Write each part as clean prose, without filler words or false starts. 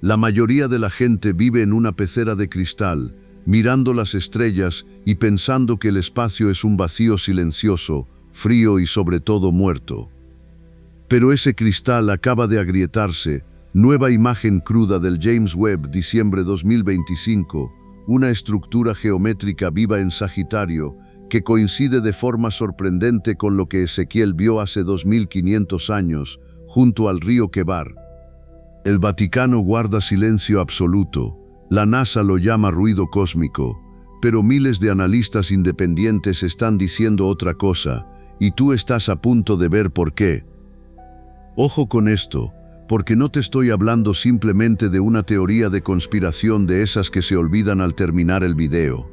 La mayoría de la gente vive en una pecera de cristal, mirando las estrellas y pensando que el espacio es un vacío silencioso, frío y sobre todo muerto. Pero ese cristal acaba de agrietarse. Nueva imagen cruda del James Webb, diciembre 2025, una estructura geométrica viva en Sagitario que coincide de forma sorprendente con lo que Ezequiel vio hace 2500 años, junto al río Quebar. El Vaticano guarda silencio absoluto. La NASA lo llama ruido cósmico, pero miles de analistas independientes están diciendo otra cosa, y tú estás a punto de ver por qué. Ojo con esto, porque no te estoy hablando simplemente de una teoría de conspiración de esas que se olvidan al terminar el video.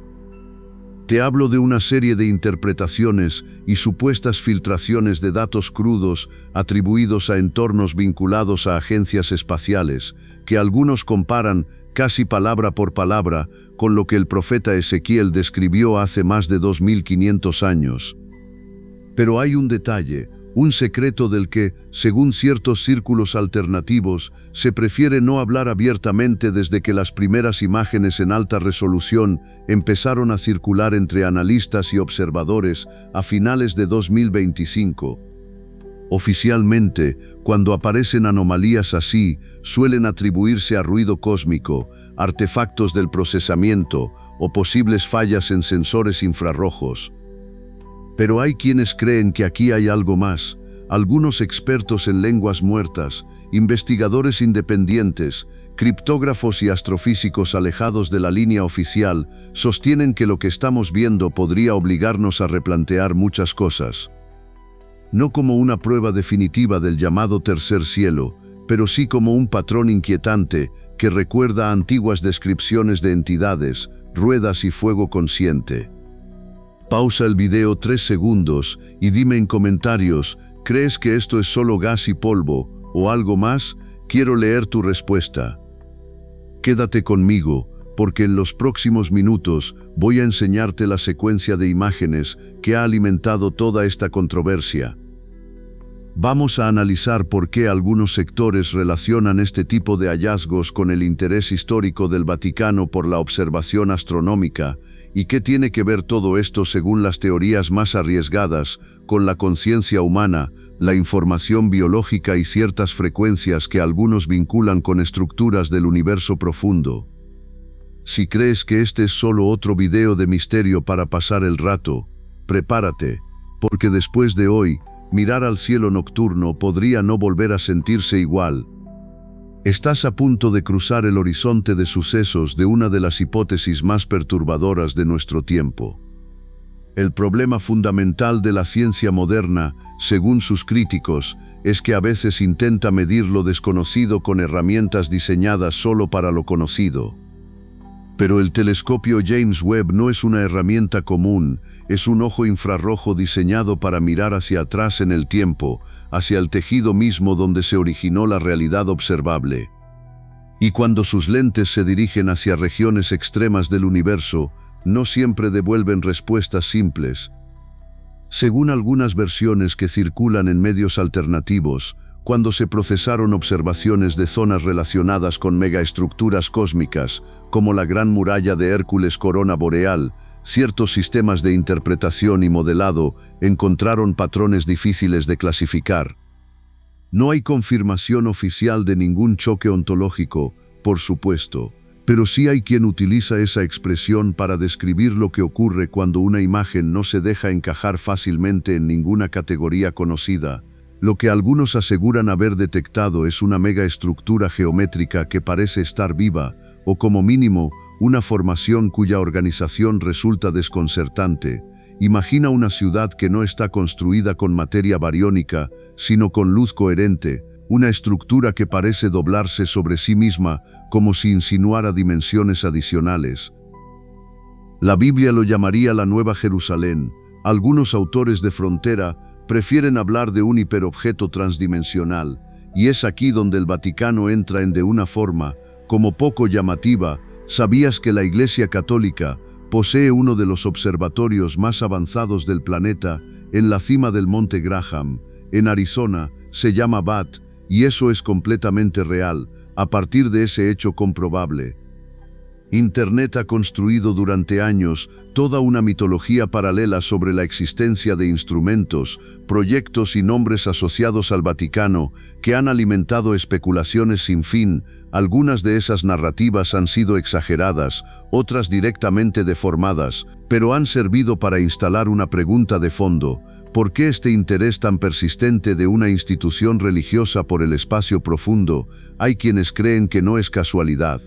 Te hablo de una serie de interpretaciones y supuestas filtraciones de datos crudos atribuidos a entornos vinculados a agencias espaciales, que algunos comparan, casi palabra por palabra, con lo que el profeta Ezequiel describió hace más de 2500 años. Pero hay un detalle, un secreto del que, según ciertos círculos alternativos, se prefiere no hablar abiertamente desde que las primeras imágenes en alta resolución empezaron a circular entre analistas y observadores a finales de 2025. Oficialmente, cuando aparecen anomalías así, suelen atribuirse a ruido cósmico, artefactos del procesamiento o posibles fallas en sensores infrarrojos. Pero hay quienes creen que aquí hay algo más. Algunos expertos en lenguas muertas, investigadores independientes, criptógrafos y astrofísicos alejados de la línea oficial sostienen que lo que estamos viendo podría obligarnos a replantear muchas cosas. No como una prueba definitiva del llamado tercer cielo, pero sí como un patrón inquietante que recuerda a antiguas descripciones de entidades, ruedas y fuego consciente. Pausa el video 3 segundos y dime en comentarios, ¿crees que esto es solo gas y polvo o algo más? Quiero leer tu respuesta. Quédate conmigo, porque en los próximos minutos voy a enseñarte la secuencia de imágenes que ha alimentado toda esta controversia. Vamos a analizar por qué algunos sectores relacionan este tipo de hallazgos con el interés histórico del Vaticano por la observación astronómica y qué tiene que ver todo esto, según las teorías más arriesgadas, con la conciencia humana, la información biológica y ciertas frecuencias que algunos vinculan con estructuras del universo profundo. Si crees que este es solo otro video de misterio para pasar el rato, prepárate, porque después de hoy, mirar al cielo nocturno podría no volver a sentirse igual. Estás a punto de cruzar el horizonte de sucesos de una de las hipótesis más perturbadoras de nuestro tiempo. El problema fundamental de la ciencia moderna, según sus críticos, es que a veces intenta medir lo desconocido con herramientas diseñadas solo para lo conocido. Pero el telescopio James Webb no es una herramienta común, es un ojo infrarrojo diseñado para mirar hacia atrás en el tiempo, hacia el tejido mismo donde se originó la realidad observable. Y cuando sus lentes se dirigen hacia regiones extremas del universo, no siempre devuelven respuestas simples. Según algunas versiones que circulan en medios alternativos, cuando se procesaron observaciones de zonas relacionadas con megaestructuras cósmicas, como la Gran Muralla de Hércules, Corona Boreal, ciertos sistemas de interpretación y modelado encontraron patrones difíciles de clasificar. No hay confirmación oficial de ningún choque ontológico, por supuesto, pero sí hay quien utiliza esa expresión para describir lo que ocurre cuando una imagen no se deja encajar fácilmente en ninguna categoría conocida. Lo que algunos aseguran haber detectado es una megaestructura geométrica que parece estar viva, o como mínimo, una formación cuya organización resulta desconcertante. Imagina una ciudad que no está construida con materia bariónica, sino con luz coherente, una estructura que parece doblarse sobre sí misma, como si insinuara dimensiones adicionales. La Biblia lo llamaría la Nueva Jerusalén. Algunos autores de frontera prefieren hablar de un hiperobjeto transdimensional, y es aquí donde el Vaticano entra de una forma, como poco llamativa. ¿Sabías que la Iglesia Católica posee uno de los observatorios más avanzados del planeta en la cima del Monte Graham, en Arizona? Se llama BAT, y eso es completamente real, a partir de ese hecho comprobable. Internet ha construido durante años toda una mitología paralela sobre la existencia de instrumentos, proyectos y nombres asociados al Vaticano que han alimentado especulaciones sin fin. Algunas de esas narrativas han sido exageradas, otras directamente deformadas, pero han servido para instalar una pregunta de fondo: ¿por qué este interés tan persistente de una institución religiosa por el espacio profundo? Hay quienes creen que no es casualidad,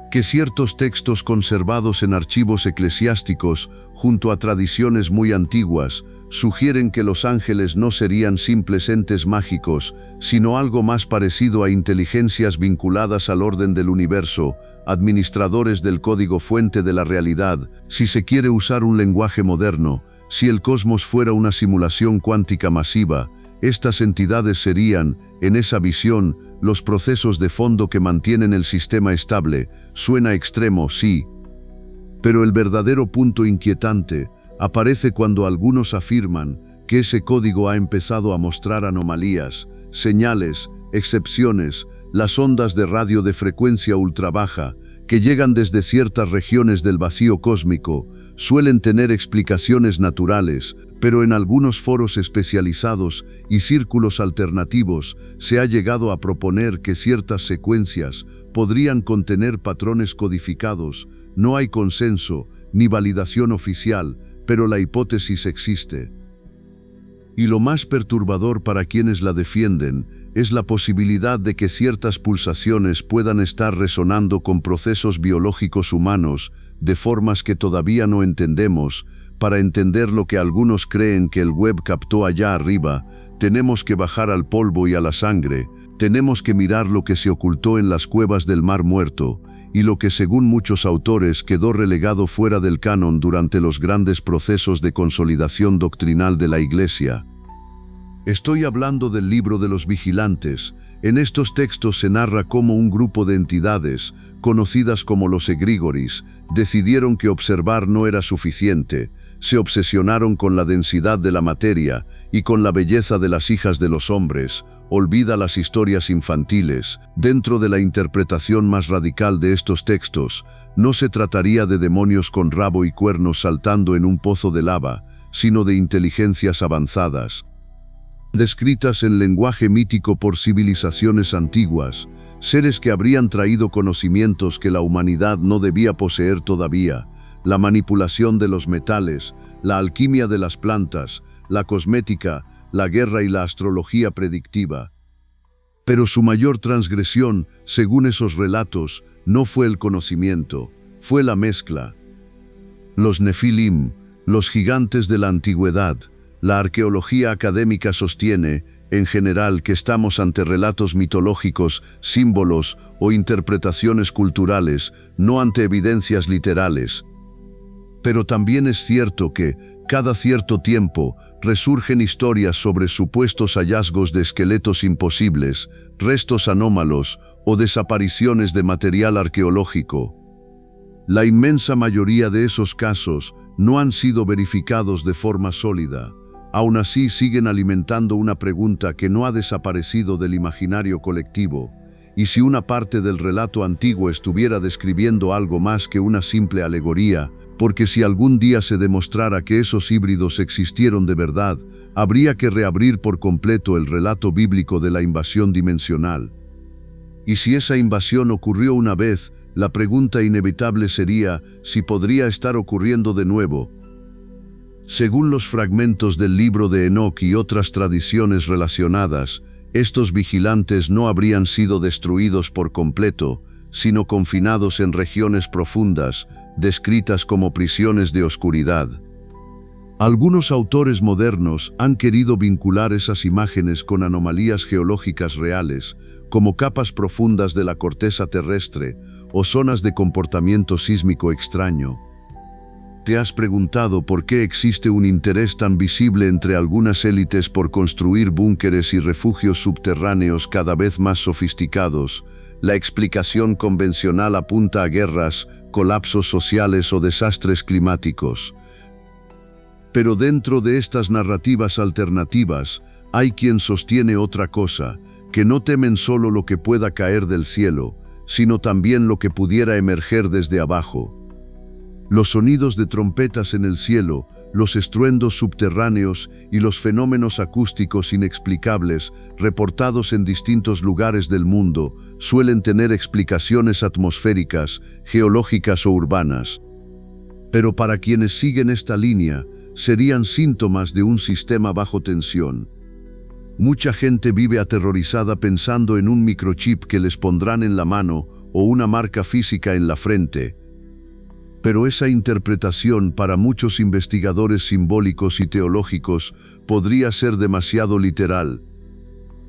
que ciertos textos conservados en archivos eclesiásticos, junto a tradiciones muy antiguas, sugieren que los ángeles no serían simples entes mágicos, sino algo más parecido a inteligencias vinculadas al orden del universo, administradores del código fuente de la realidad. Si se quiere usar un lenguaje moderno, si el cosmos fuera una simulación cuántica masiva, estas entidades serían, en esa visión, los procesos de fondo que mantienen el sistema estable. Suena extremo, sí, pero el verdadero punto inquietante aparece cuando algunos afirman que ese código ha empezado a mostrar anomalías, señales, excepciones. Las ondas de radio de frecuencia ultra baja, que llegan desde ciertas regiones del vacío cósmico, suelen tener explicaciones naturales, pero en algunos foros especializados y círculos alternativos se ha llegado a proponer que ciertas secuencias podrían contener patrones codificados. No hay consenso ni validación oficial, pero la hipótesis existe. Y lo más perturbador para quienes la defienden es la posibilidad de que ciertas pulsaciones puedan estar resonando con procesos biológicos humanos de formas que todavía no entendemos. Para entender lo que algunos creen que el web captó allá arriba, tenemos que bajar al polvo y a la sangre, tenemos que mirar lo que se ocultó en las cuevas del Mar Muerto, y lo que según muchos autores quedó relegado fuera del canon durante los grandes procesos de consolidación doctrinal de la Iglesia. Estoy hablando del libro de los vigilantes. En estos textos se narra cómo un grupo de entidades, conocidas como los egrígoris, decidieron que observar no era suficiente, se obsesionaron con la densidad de la materia y con la belleza de las hijas de los hombres. Olvida las historias infantiles. Dentro de la interpretación más radical de estos textos, no se trataría de demonios con rabo y cuernos saltando en un pozo de lava, sino de inteligencias avanzadas, descritas en lenguaje mítico por civilizaciones antiguas, seres que habrían traído conocimientos que la humanidad no debía poseer todavía: la manipulación de los metales, la alquimia de las plantas, la cosmética, la guerra y la astrología predictiva. Pero su mayor transgresión, según esos relatos, no fue el conocimiento, fue la mezcla. Los Nefilim, los gigantes de la antigüedad. La arqueología académica sostiene, en general, que estamos ante relatos mitológicos, símbolos o interpretaciones culturales, no ante evidencias literales. Pero también es cierto que, cada cierto tiempo, resurgen historias sobre supuestos hallazgos de esqueletos imposibles, restos anómalos o desapariciones de material arqueológico. La inmensa mayoría de esos casos no han sido verificados de forma sólida. Aún así siguen alimentando una pregunta que no ha desaparecido del imaginario colectivo: ¿y si una parte del relato antiguo estuviera describiendo algo más que una simple alegoría? Porque si algún día se demostrara que esos híbridos existieron de verdad, habría que reabrir por completo el relato bíblico de la invasión dimensional. Y si esa invasión ocurrió una vez, la pregunta inevitable sería si podría estar ocurriendo de nuevo. Según los fragmentos del libro de Enoc y otras tradiciones relacionadas, estos vigilantes no habrían sido destruidos por completo, sino confinados en regiones profundas, descritas como prisiones de oscuridad. Algunos autores modernos han querido vincular esas imágenes con anomalías geológicas reales, como capas profundas de la corteza terrestre o zonas de comportamiento sísmico extraño. ¿Te has preguntado por qué existe un interés tan visible entre algunas élites por construir búnkeres y refugios subterráneos cada vez más sofisticados? La explicación convencional apunta a guerras, colapsos sociales o desastres climáticos. Pero dentro de estas narrativas alternativas, hay quien sostiene otra cosa, que no temen solo lo que pueda caer del cielo, sino también lo que pudiera emerger desde abajo. Los sonidos de trompetas en el cielo, los estruendos subterráneos y los fenómenos acústicos inexplicables reportados en distintos lugares del mundo suelen tener explicaciones atmosféricas, geológicas o urbanas. Pero para quienes siguen esta línea, serían síntomas de un sistema bajo tensión. Mucha gente vive aterrorizada pensando en un microchip que les pondrán en la mano o una marca física en la frente. Pero esa interpretación para muchos investigadores simbólicos y teológicos podría ser demasiado literal.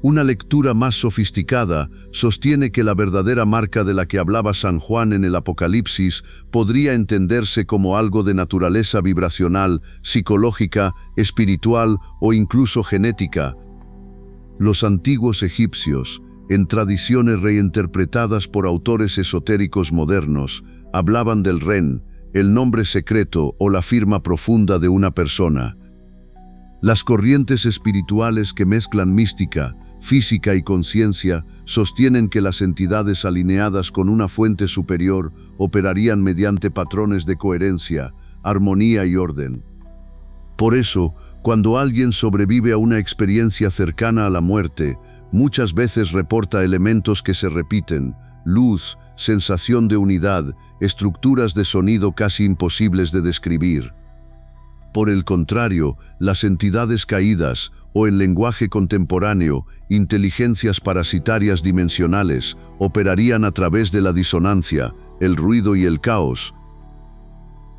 Una lectura más sofisticada sostiene que la verdadera marca de la que hablaba San Juan en el Apocalipsis podría entenderse como algo de naturaleza vibracional, psicológica, espiritual o incluso genética. Los antiguos egipcios, en tradiciones reinterpretadas por autores esotéricos modernos, hablaban del Ren, el nombre secreto o la firma profunda de una persona. Las corrientes espirituales que mezclan mística, física y conciencia sostienen que las entidades alineadas con una fuente superior operarían mediante patrones de coherencia, armonía y orden. Por eso, cuando alguien sobrevive a una experiencia cercana a la muerte, muchas veces reporta elementos que se repiten: luz, sensación de unidad, estructuras de sonido casi imposibles de describir. Por el contrario, las entidades caídas, o en lenguaje contemporáneo, inteligencias parasitarias dimensionales, operarían a través de la disonancia, el ruido y el caos.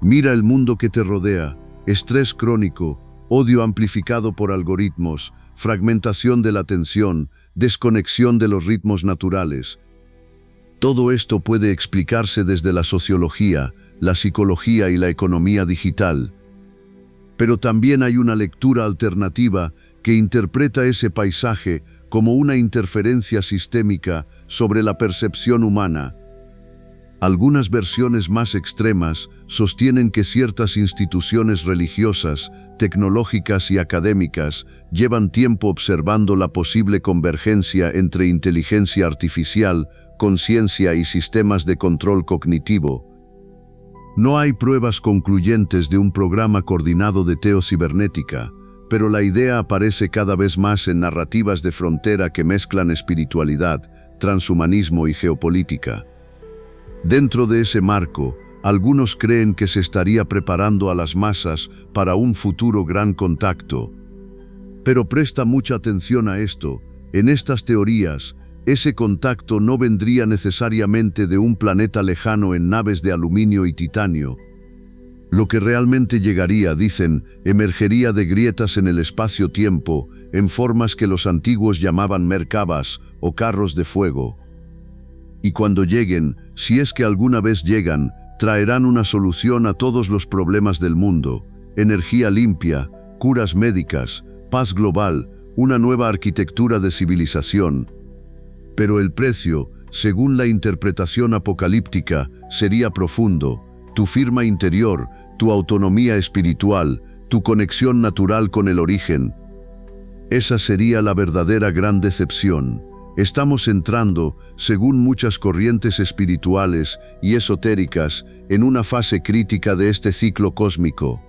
Mira el mundo que te rodea: estrés crónico, odio amplificado por algoritmos, fragmentación de la atención, desconexión de los ritmos naturales. Todo esto puede explicarse desde la sociología, la psicología y la economía digital. Pero también hay una lectura alternativa que interpreta ese paisaje como una interferencia sistémica sobre la percepción humana. Algunas versiones más extremas sostienen que ciertas instituciones religiosas, tecnológicas y académicas llevan tiempo observando la posible convergencia entre inteligencia artificial, conciencia y sistemas de control cognitivo. No hay pruebas concluyentes de un programa coordinado de teocibernética, pero la idea aparece cada vez más en narrativas de frontera que mezclan espiritualidad, transhumanismo y geopolítica. Dentro de ese marco, algunos creen que se estaría preparando a las masas para un futuro gran contacto. Pero presta mucha atención a esto: en estas teorías, ese contacto no vendría necesariamente de un planeta lejano en naves de aluminio y titanio. Lo que realmente llegaría, dicen, emergería de grietas en el espacio-tiempo, en formas que los antiguos llamaban merkabas o carros de fuego. Y cuando lleguen, si es que alguna vez llegan, traerán una solución a todos los problemas del mundo: energía limpia, curas médicas, paz global, una nueva arquitectura de civilización. Pero el precio, según la interpretación apocalíptica, sería profundo: tu firma interior, tu autonomía espiritual, tu conexión natural con el origen. Esa sería la verdadera gran decepción. Estamos entrando, según muchas corrientes espirituales y esotéricas, en una fase crítica de este ciclo cósmico.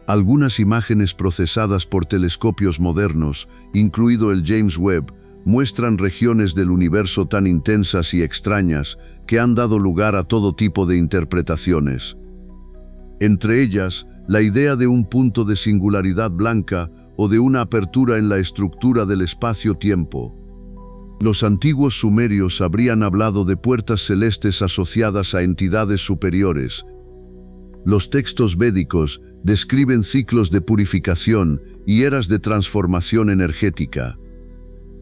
Algunas imágenes procesadas por telescopios modernos, incluido el James Webb, muestran regiones del universo tan intensas y extrañas que han dado lugar a todo tipo de interpretaciones. Entre ellas, la idea de un punto de singularidad blanca o de una apertura en la estructura del espacio-tiempo. Los antiguos sumerios habrían hablado de puertas celestes asociadas a entidades superiores. Los textos védicos describen ciclos de purificación y eras de transformación energética.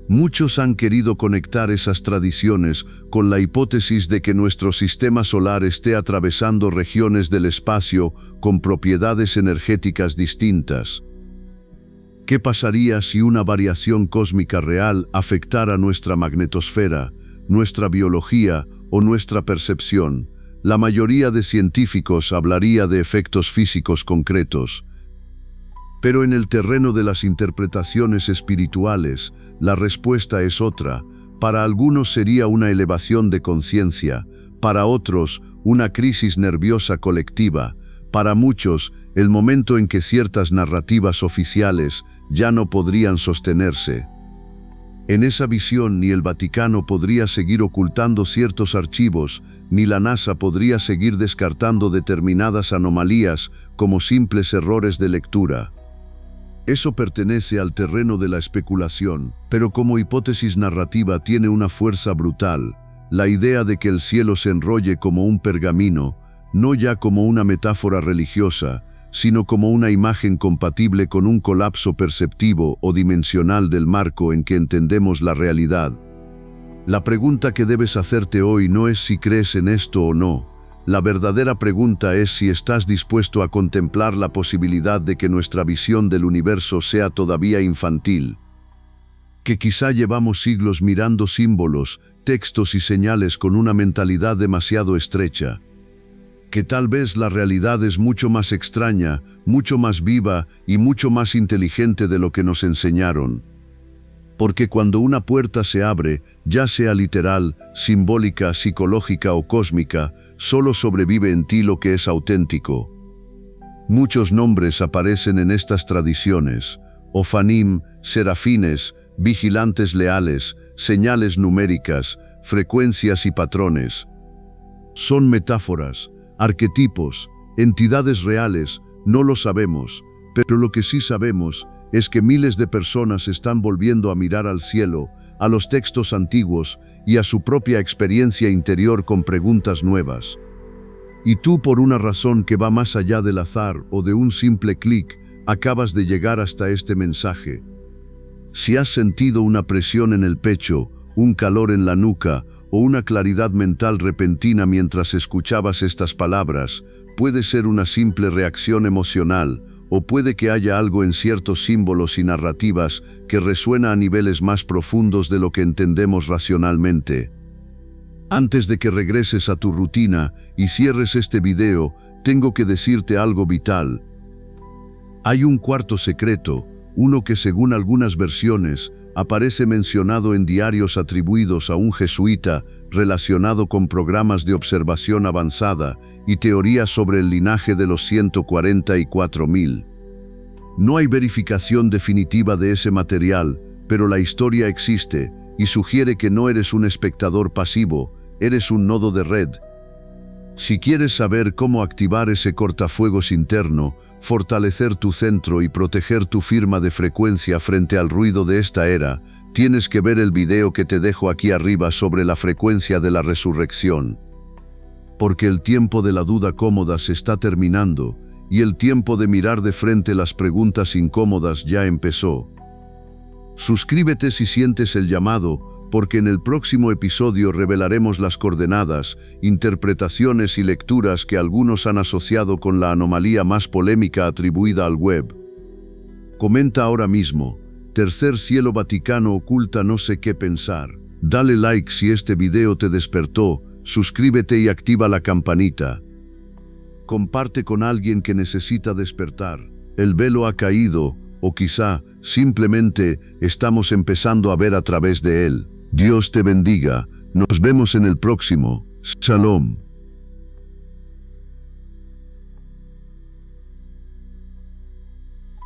Muchos han querido conectar esas tradiciones con la hipótesis de que nuestro sistema solar esté atravesando regiones del espacio con propiedades energéticas distintas. ¿Qué pasaría si una variación cósmica real afectara nuestra magnetosfera, nuestra biología o nuestra percepción? La mayoría de científicos hablaría de efectos físicos concretos. Pero en el terreno de las interpretaciones espirituales, la respuesta es otra. Para algunos sería una elevación de conciencia, para otros, una crisis nerviosa colectiva, para muchos, el momento en que ciertas narrativas oficiales ya no podrían sostenerse. En esa visión ni el Vaticano podría seguir ocultando ciertos archivos, ni la NASA podría seguir descartando determinadas anomalías como simples errores de lectura. Eso pertenece al terreno de la especulación, pero como hipótesis narrativa tiene una fuerza brutal. La idea de que el cielo se enrolle como un pergamino, no ya como una metáfora religiosa, sino como una imagen compatible con un colapso perceptivo o dimensional del marco en que entendemos la realidad. La pregunta que debes hacerte hoy no es si crees en esto o no. La verdadera pregunta es si estás dispuesto a contemplar la posibilidad de que nuestra visión del universo sea todavía infantil. Que quizá llevamos siglos mirando símbolos, textos y señales con una mentalidad demasiado estrecha. Que tal vez la realidad es mucho más extraña, mucho más viva y mucho más inteligente de lo que nos enseñaron. Porque cuando una puerta se abre, ya sea literal, simbólica, psicológica o cósmica, solo sobrevive en ti lo que es auténtico. Muchos nombres aparecen en estas tradiciones: Ofanim, serafines, vigilantes leales, señales numéricas, frecuencias y patrones. Son metáforas, arquetipos, entidades reales, no lo sabemos, pero lo que sí sabemos es que miles de personas están volviendo a mirar al cielo, a los textos antiguos y a su propia experiencia interior con preguntas nuevas. Y tú, por una razón que va más allá del azar o de un simple clic, acabas de llegar hasta este mensaje. Si has sentido una presión en el pecho, un calor en la nuca o una claridad mental repentina mientras escuchabas estas palabras, puede ser una simple reacción emocional, o puede que haya algo en ciertos símbolos y narrativas que resuena a niveles más profundos de lo que entendemos racionalmente. Antes de que regreses a tu rutina y cierres este video, tengo que decirte algo vital. Hay un cuarto secreto, uno que según algunas versiones aparece mencionado en diarios atribuidos a un jesuita relacionado con programas de observación avanzada y teorías sobre el linaje de los 144.000. No hay verificación definitiva de ese material, pero la historia existe y sugiere que no eres un espectador pasivo, eres un nodo de red. Si quieres saber cómo activar ese cortafuegos interno, fortalecer tu centro y proteger tu firma de frecuencia frente al ruido de esta era, tienes que ver el video que te dejo aquí arriba sobre la frecuencia de la resurrección. Porque el tiempo de la duda cómoda se está terminando y el tiempo de mirar de frente las preguntas incómodas ya empezó. Suscríbete si sientes el llamado, porque en el próximo episodio revelaremos las coordenadas, interpretaciones y lecturas que algunos han asociado con la anomalía más polémica atribuida al web. Comenta ahora mismo: Tercer Cielo Vaticano oculta no sé qué pensar. Dale like si este video te despertó, suscríbete y activa la campanita. Comparte con alguien que necesita despertar. El velo ha caído, o quizá, simplemente, estamos empezando a ver a través de él. Dios te bendiga. Nos vemos en el próximo. Shalom.